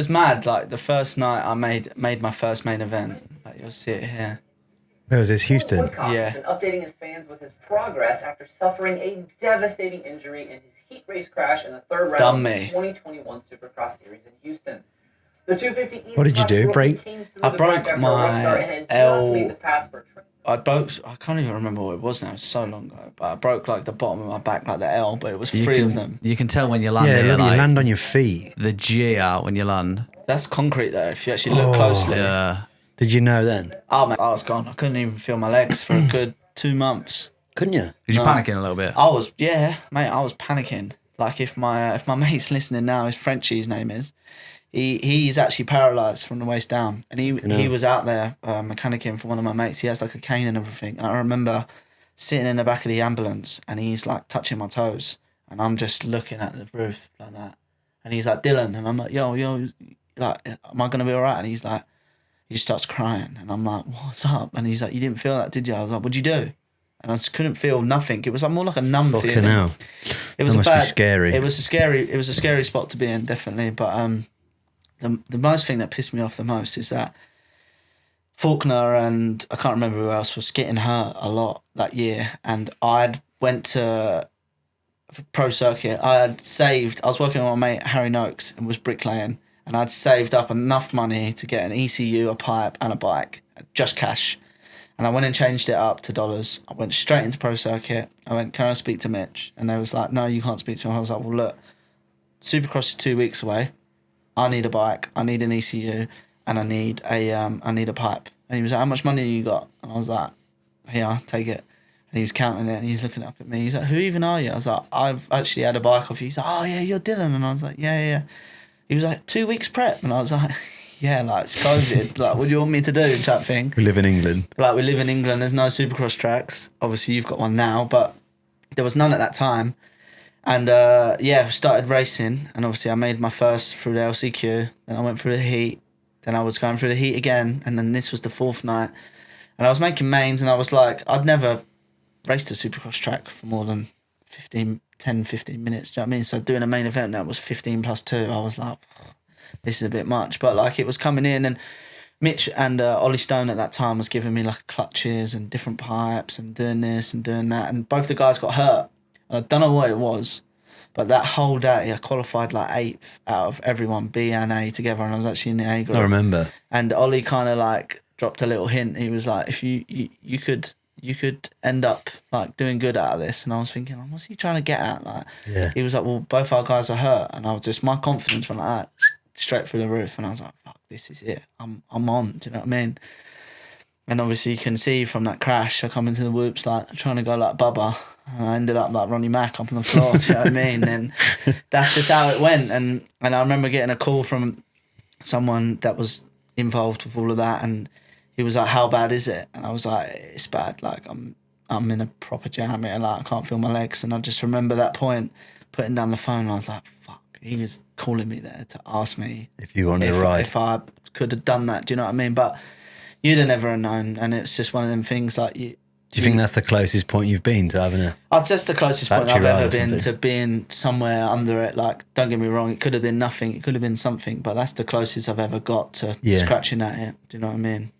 was mad. Like the first night I made my first main event. Like you'll see it here. Where was this? Houston? Woodcock has been updating his fans with his progress after suffering a devastating injury in his heat race crash in the third round of the 2021 Supercross Series in Houston. The 250 What did you do? Break? I broke my L. I can't even remember what it was now. It's so long ago. But I broke like the bottom of my back, like the L. But it was three of them. You can tell when you land. Yeah, look, like, you land on your feet. The G out when you land. That's concrete though. If you actually look closely. Yeah. Did you know then? Oh man, I was gone. I couldn't even feel my legs for a good 2 months. Couldn't you? Was you panicking a little bit? I was, yeah, mate. I was panicking. Like if my mate's listening now, his Frenchie, his name is. He's actually paralysed from the waist down, and he was out there mechanicking for one of my mates. He has like a cane and everything. And I remember sitting in the back of the ambulance, and he's like touching my toes, and I'm just looking at the roof like that, and he's like, Dylan, and I'm like, yo, like, am I gonna be alright? And he's like, he just starts crying, and I'm like, what's up? And he's like, you didn't feel that, did you? I was like, what'd you do? And I just couldn't feel nothing. It was like more like a numb feeling. Fucking hell. It was That must be scary. It was a scary spot to be in, definitely. But the most thing that pissed me off the most is that Faulkner and I can't remember who else was getting hurt a lot that year, and I'd went to Pro Circuit. I was working with my mate Harry Noakes and was bricklaying, and I'd saved up enough money to get an ECU, a pipe and a bike, just cash. And I went and changed it up to dollars. I went straight into Pro Circuit. I went, can I speak to Mitch? And they was like, no, you can't speak to him. I was like, well, look, Supercross is 2 weeks away. I need a bike, I need an ECU, and I need a pipe. And he was like, how much money you got? And I was like, here, take it. And he was counting it, and he's looking up at me. He's like, who even are you? I was like, I've actually had a bike off you. He's like, oh yeah, you're Dylan. And I was like, yeah. He was like, 2 weeks prep. And I was like, yeah, like it's COVID. Like, what do you want me to do? Type thing. We live in England. Like, we live in England. There's no Supercross tracks. Obviously, you've got one now, but there was none at that time. And we started racing, and obviously I made my first through the LCQ. Then I went through the heat. Then I was going through the heat again, and then this was the fourth night. And I was making mains, and I was like, I'd never raced a Supercross track for more than 10, 15 minutes. Do you know what I mean? So doing a main event that was 15 plus 2, I was like, this is a bit much. But like it was coming in, and Mitch and Ollie Stone at that time was giving me like clutches and different pipes and doing this and doing that. And both the guys got hurt. And I don't know what it was, but that whole day I qualified like 8th out of everyone, B and A together, and I was actually in the A group. I remember. And Ollie kind of like dropped a little hint. He was like, if you could end up like doing good out of this. And I was thinking, what's he trying to get at? Like, yeah. He was like, well, both our guys are hurt. And I was just, my confidence went like that, straight through the roof. And I was like, fuck, this is it. I'm on. Do you know what I mean? And obviously you can see from that crash, I come into the whoops like trying to go like Bubba. And I ended up like Ronnie Mack up on the floor, do you know what I mean? And that's just how it went. And I remember getting a call from someone that was involved with all of that, and he was like, how bad is it? And I was like, it's bad. Like I'm in a proper jam here. Like I can't feel my legs. And I just remember that point, putting down the phone, and I was like, fuck. He was calling me there to ask me if you wanted to ride. If I could have done that, do you know what I mean? But you'd have never known. And it's just one of them things like do you think that's the closest point you've been to having a... I'd say it's the closest point I've ever been to being somewhere under it. Like, don't get me wrong, it could have been nothing, it could have been something, but that's the closest I've ever got to scratching at it. Do you know what I mean?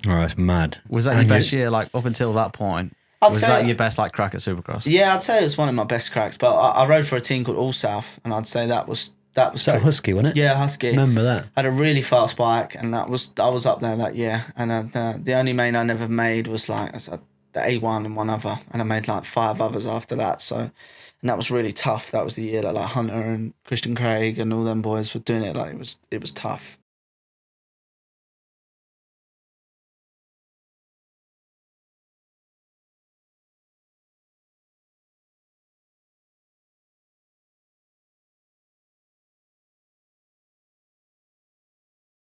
Oh, it's mad. Was that your best year, like, up until that point? Was that your best, like, crack at Supercross? Yeah, I'd say it was one of my best cracks, but I rode for a team called All South, and I'd say that was that Husky, wasn't it? Yeah, Husky. Remember that? I had a really fast bike, and I was up there that year, and the only main I never made was like the A1 and one other, and I made like 5 others after that. So, and that was really tough. That was the year that like Hunter and Christian Craig and all them boys were doing it. Like it was tough.